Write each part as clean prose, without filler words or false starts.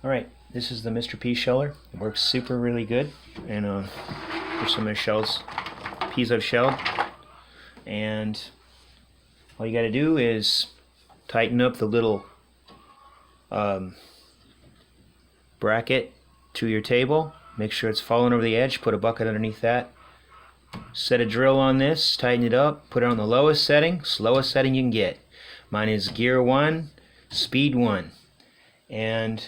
Alright, this is the Mr.Pea Sheller. It works super really good. And here's some of the shells, peas I've shelled. And all you gotta do is tighten up the little bracket to your table. Make sure it's falling over the edge. Put a bucket underneath that. Set a drill on this, tighten it up, put it on the lowest setting, slowest setting you can get. Mine is gear 1, speed 1. And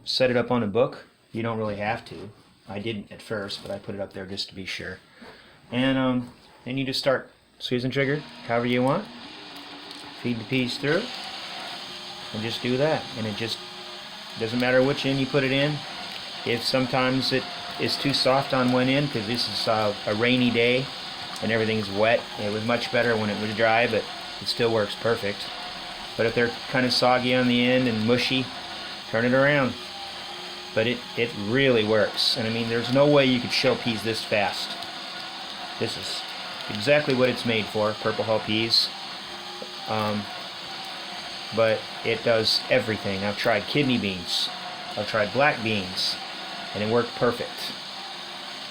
set it up on a book. You don't really have to. I didn't at first, but I put it up there just to be sure. And then you just start squeezing the trigger however you want. Feed the peas through, and just do that. And it just doesn't matter which end you put it in. If sometimes it is too soft on one end, because this is a rainy day and everything's wet, it was much better when it was dry, but it still works perfect. But if they're kind of soggy on the end and mushy, turn it around. But it really works. And I mean, there's no way you could shell peas this fast. This is exactly what it's made for, purple hull peas. But it does everything. I've tried kidney beans, I've tried black beans, and it worked perfect.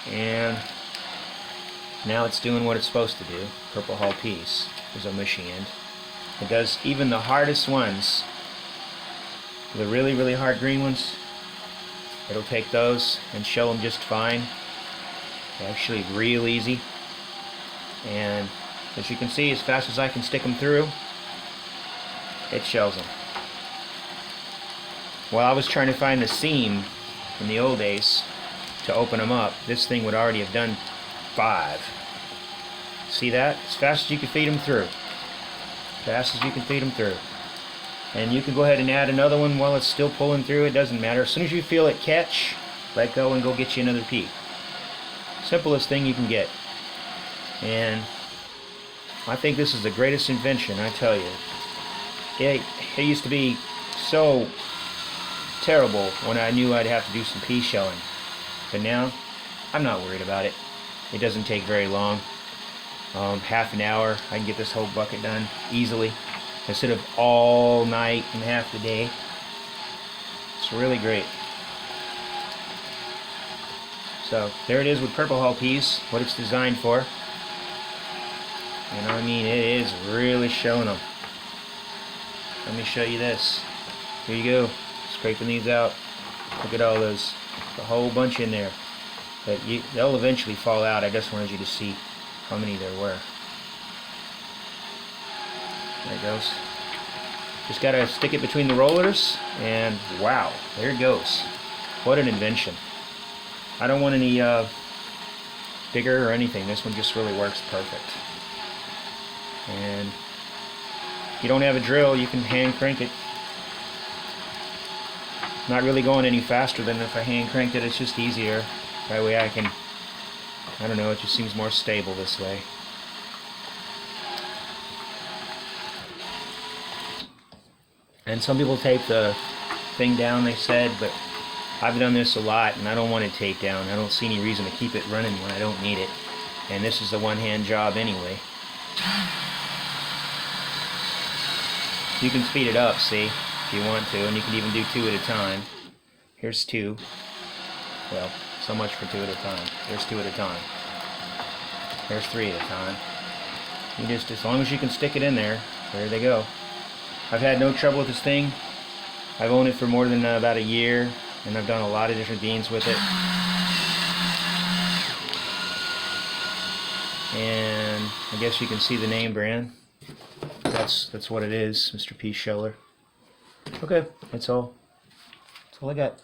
And now it's doing what it's supposed to do. Purple hull peas is a mushy end. It does even the hardest ones, the really, really hard green ones. It'll take those and shell them just fine. They're actually real easy. And as you can see, as fast as I can stick them through, it shells them. While I was trying to find the seam in the old days to open them up, this thing would already have done 5. See that? As fast as you can feed them through. Fast as you can feed them through. And you can go ahead and add another one while it's still pulling through. It doesn't matter. As soon as you feel it catch, let go and go get you another pea. Simplest thing you can get. And I think this is the greatest invention, I tell you. It used to be so terrible when I knew I'd have to do some pea shelling. But now, I'm not worried about it. It doesn't take very long. Half an hour, I can get this whole bucket done easily, instead of all night and half the day. It's really great. So there it is with purple hull peas, what it's designed for. And I mean, it is really showing them. Let me show you this. Here you go, scraping these out. Look at all those, a whole bunch in there. But they'll eventually fall out. I just wanted you to see how many there were. There it goes. Just gotta stick it between the rollers, and wow, there it goes. What an invention. I don't want any bigger or anything. This one just really works perfect. And if you don't have a drill, you can hand crank it. Not really going any faster than if I hand cranked it. It's just easier. That way I don't know, it just seems more stable this way. And some people tape the thing down, they said, but I've done this a lot and I don't want it taped down. I don't see any reason to keep it running when I don't need it. And this is a one-hand job anyway. You can speed it up, see, if you want to, and you can even do 2 at a time. Here's 2. Well, so much for 2 at a time. There's 2 at a time. There's 3 at a time. You just, as long as you can stick it in there, there they go. I've had no trouble with this thing. I've owned it for more than about a year, and I've done a lot of different beans with it. And I guess you can see the name brand. That's what it is, Mr.Pea Sheller. Okay, that's all I got.